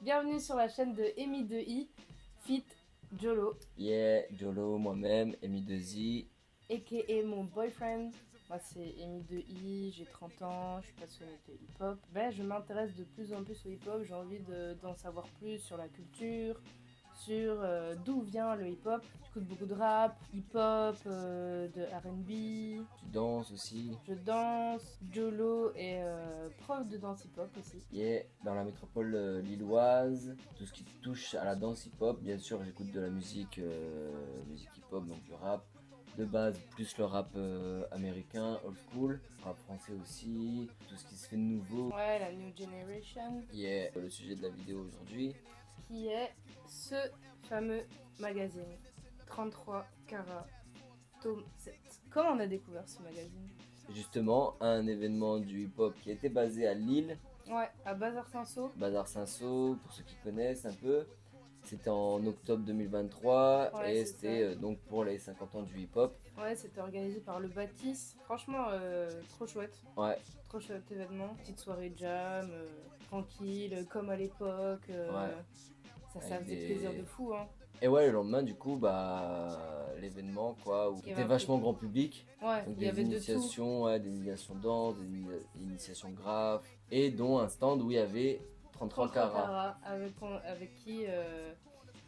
Bienvenue sur la chaîne de Emi2i, Fit Jolo, Yeah, Jolo, moi-même, Emi2i. a.k.a. mon boyfriend. Moi c'est Emi2i, j'ai 30 ans, je suis passionnée de hip-hop. Je m'intéresse de plus en plus au hip-hop, j'ai envie d'en savoir plus sur la culture, sur d'où vient le hip-hop. J'écoute beaucoup de rap, hip-hop, de R&B. Tu danses aussi. Je danse, Jolo est prof de danse hip-hop aussi. Yeah, dans la métropole lilloise, tout ce qui touche à la danse hip-hop, bien sûr, j'écoute de la musique, musique hip-hop, donc du rap de base, plus le rap américain, old school, rap français aussi, tout ce qui se fait de nouveau. Ouais, la New Generation. Yeah, le sujet de la vidéo aujourd'hui. Qui est ce fameux magazine 33 carats, tome 7. Comment on a découvert ce magazine? Justement, un événement du hip-hop qui était basé à Lille, Ouais, à Bazar Saint-Sau. Bazar Saint-Sau, pour ceux qui connaissent un peu. C'était en octobre 2023 Ouais, et c'est c'était ça. donc pour les 50 ans du hip-hop. Ouais, c'était organisé par le Bâtisse. Franchement, trop chouette. Ouais, Trop chouette événement. Petite soirée jam, tranquille, comme à l'époque. ouais. Ça Avec faisait des- plaisir de fou, hein. Et ouais, le lendemain, du coup, bah, l'événement, quoi, où Il y avait c'était un vachement peu- grand public. Ouais, Donc il y des avait de tout. initiations, ouais, des initiations danse, des initiations graphes, et dont un stand où il y avait 33 33 carats. carats, avec qui...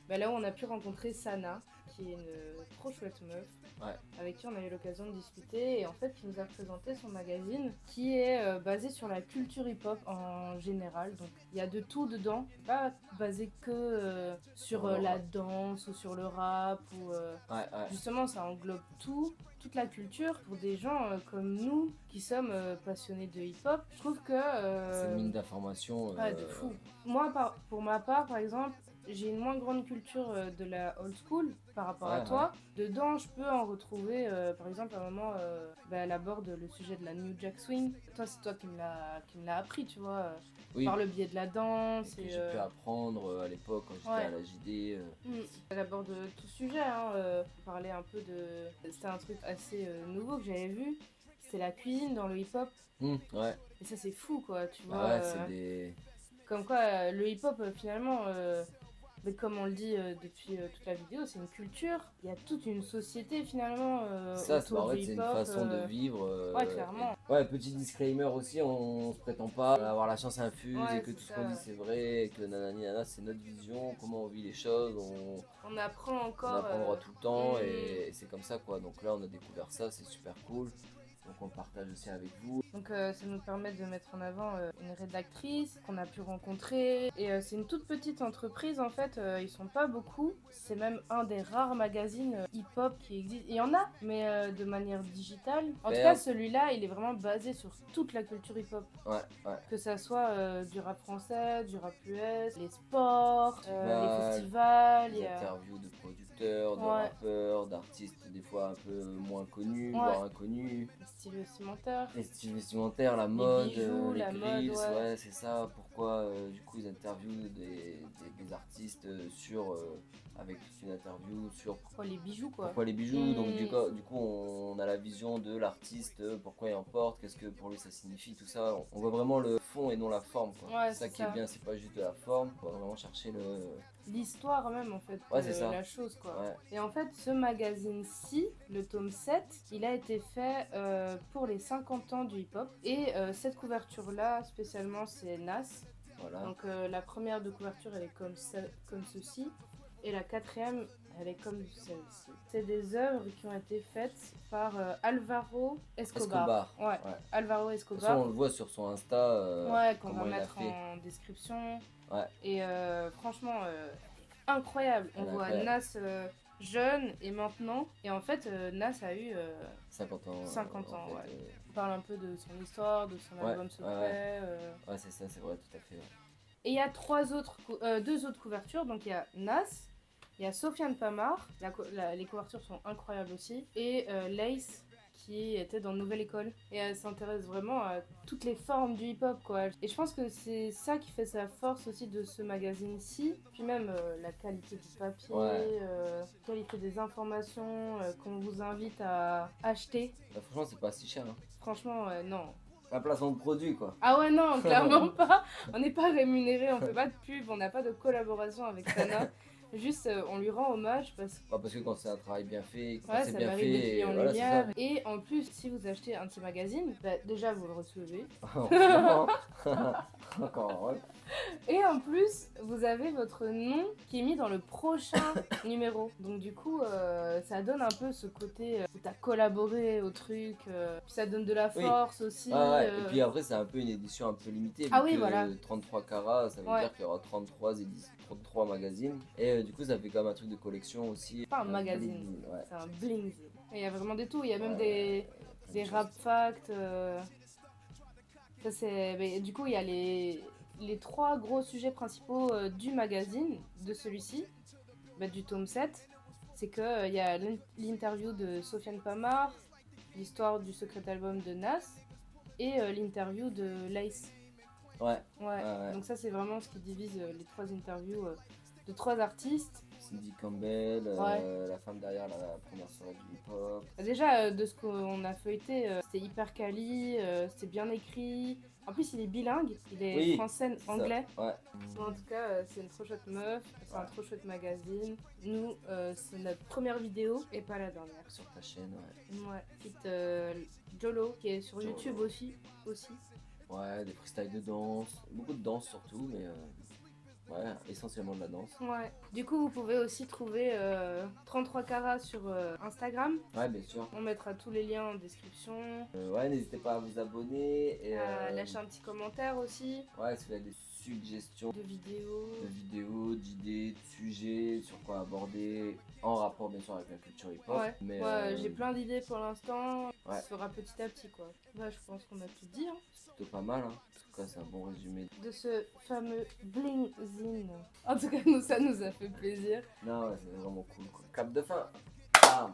là où on a pu rencontrer Sana, qui est une trop chouette meuf, Ouais. avec qui on a eu l'occasion de discuter et en fait qui nous a présenté son magazine qui est basé sur la culture hip-hop en général. Donc il y a de tout dedans, pas basé que sur Sur le la rap. danse ou sur le rap ou Ouais, ouais. justement ça englobe tout. Toute la culture pour des gens comme nous qui sommes passionnés de hip-hop. Je trouve que C'est une mine d'informations. ouais, de fou. Moi, pour ma part, par exemple, j'ai une moins grande culture de la old school par rapport à Ouais, toi. Dedans, je peux en retrouver, par exemple, à un moment, elle aborde le sujet de la New Jack Swing. Toi, c'est toi qui me l'a appris, tu vois, oui. par le biais de la danse. Que j'ai pu apprendre à l'époque quand j'étais Ouais. à la JD. Elle aborde tout sujet, hein, parlait un peu de... C'était un truc assez nouveau que j'avais vu. C'était la cuisine dans le hip-hop. Ouais. Et ça, c'est fou, quoi, tu vois. Ah ouais, c'est des. Comme quoi, le hip-hop, finalement, mais comme on le dit depuis toute la vidéo, c'est une culture. Il y a toute une société, finalement, Ça, autour en du fait, c'est une hip-hop. façon de vivre. Ouais, clairement. Ouais, petit disclaimer aussi, on se prétend pas à avoir la science infuse Ouais, et que c'est tout ce ça. qu'on dit c'est vrai, et que nanani nana, c'est notre vision, comment on vit les choses, On apprend on encore. apprendra tout le temps mm, et c'est comme ça quoi. Donc là, on a découvert ça, c'est super cool. Donc on le partage aussi avec vous. Donc ça nous permet de mettre en avant une rédactrice qu'on a pu rencontrer. Et c'est une toute petite entreprise en fait, ils sont pas beaucoup. C'est même un des rares magazines hip-hop qui existe. Il y en a, mais de manière digitale. En tout cas, celui-là, il est vraiment basé sur toute la culture hip-hop. Ouais, ouais. Que ça soit du rap français, du rap US, les sports, les Festivals, festivals. des interviews de producteurs, de Ouais. rappeurs, d'artistes des fois un peu moins connus, Ouais. voire inconnus. Les styles vestimentaires. Les styles vestimentaires, la mode, bijoux, les la grills, mode, ouais. ouais, c'est ça. Pourquoi du coup ils interviewent des artistes sur avec toute une interview sur Pourquoi les bijoux, quoi. pourquoi les bijoux. Donc du coup on a la vision de l'artiste, pourquoi il en porte, qu'est-ce que pour lui ça signifie, tout ça. On voit vraiment le fond et non la forme, quoi. Ouais, c'est ça qui ça. est bien, c'est pas juste de la forme. On va vraiment chercher L'histoire même en fait Ouais, c'est ça. la chose, quoi. Ouais. Et en fait ce magazine-ci, le tome 7, il a été fait pour les 50 ans du hip-hop. Et cette couverture-là spécialement c'est Nas. Voilà. Donc la première de couverture elle est comme ceci. Et la quatrième elle est comme celle-ci. C'est des œuvres qui ont été faites par Alvaro Escobar. Ouais. Alvaro De Escobar. toute façon, on le voit sur son Insta. Ouais, qu'on va comment il a mettre fait. en description. Ouais. Et franchement, incroyable. On voit Nas jeune et maintenant. Et en fait, Nas a eu 50 ans. 50 ans, en fait, ouais. On parle un peu de son histoire, de son album secret. Ouais, c'est ça, c'est vrai, tout à fait. Ouais. Et il y a deux autres couvertures. Donc il y a Nas, il y a Sofiane Pamar. Les couvertures sont incroyables aussi. Et Lace, qui était dans Nouvelle École. Et elle s'intéresse vraiment à toutes les formes du hip-hop, quoi. Et je pense que c'est ça qui fait sa force aussi de ce magazine-ci. Puis même la qualité du papier, la qualité des informations qu'on vous invite à acheter. Bah, franchement, c'est pas si cher. Hein. Franchement, non. Un placement de produit, quoi. Ah ouais, non, clairement pas. On n'est pas rémunéré, on fait pas de pub, on n'a pas de collaboration avec Sana. Juste, on lui rend hommage parce que Parce que quand c'est un travail bien fait, quand ouais, c'est ça bien mérite d'être fait, mis en voilà, c'est ça. lumière. Et en plus, si vous achetez un petit magazine, bah, déjà vous le recevez. En ce moment, encore heureux. Et en plus, vous avez votre nom qui est mis dans le prochain numéro. Donc du coup, ça donne un peu ce côté où t'as collaboré au truc. Puis ça donne de la Oui. force aussi. Ouais. Et puis après, c'est un peu une édition un peu limitée. Ah vu oui, que voilà. 33 carats, ça veut Ouais. dire qu'il y aura 33 magazines. Et du coup, ça fait comme un truc de collection aussi. C'est pas un magazine, bling, ouais. c'est un bling. Et il y a vraiment des tout. Il y a même Ouais, des rap facts. Ça c'est. Mais du coup, il y a les 3 gros sujets principaux du magazine, de celui-ci, bah, du tome 7. C'est qu'il y a l'interview de Sofiane Pamar, l'histoire du secret album de Nas et l'interview de Lace. Ouais. Ouais. Donc ça, c'est vraiment ce qui divise les 3 interviews de 3 artistes. Cindy Campbell, Ouais. la femme derrière la première soirée du hip-hop. Déjà, de ce qu'on a feuilleté, c'était hyper quali, c'était bien écrit. En plus, il est bilingue, il est Oui, français-anglais. Ouais. En tout cas, c'est une trop chouette meuf, c'est un trop chouette magazine. Nous, c'est notre première vidéo et pas la dernière. Sur ta chaîne, ouais. Ouais, petite Jolo qui est sur Jolo. YouTube aussi. Ouais, des freestyles de danse. Beaucoup de danse surtout, mais ouais, essentiellement de la danse. Ouais. Du coup, vous pouvez aussi trouver 33 carats sur Instagram. Ouais, bien sûr. On mettra tous les liens en description. Ouais, n'hésitez pas à vous abonner et Lâcher un petit commentaire aussi. ouais, si vous avez des suggestions De vidéos. d'idées, de sujets, sur quoi aborder, en rapport bien sûr avec la culture hip-hop. Ouais, Mais j'ai plein d'idées pour l'instant. Ouais. Ça se fera petit à petit quoi. Bah, je pense qu'on a tout dit. Hein. c'est plutôt pas mal, hein. En tout cas, c'est un bon résumé. De ce fameux bling zine. En tout cas, nous, ça nous a fait plaisir. Non, ouais, c'est vraiment cool, quoi. Cap de fin. Bam.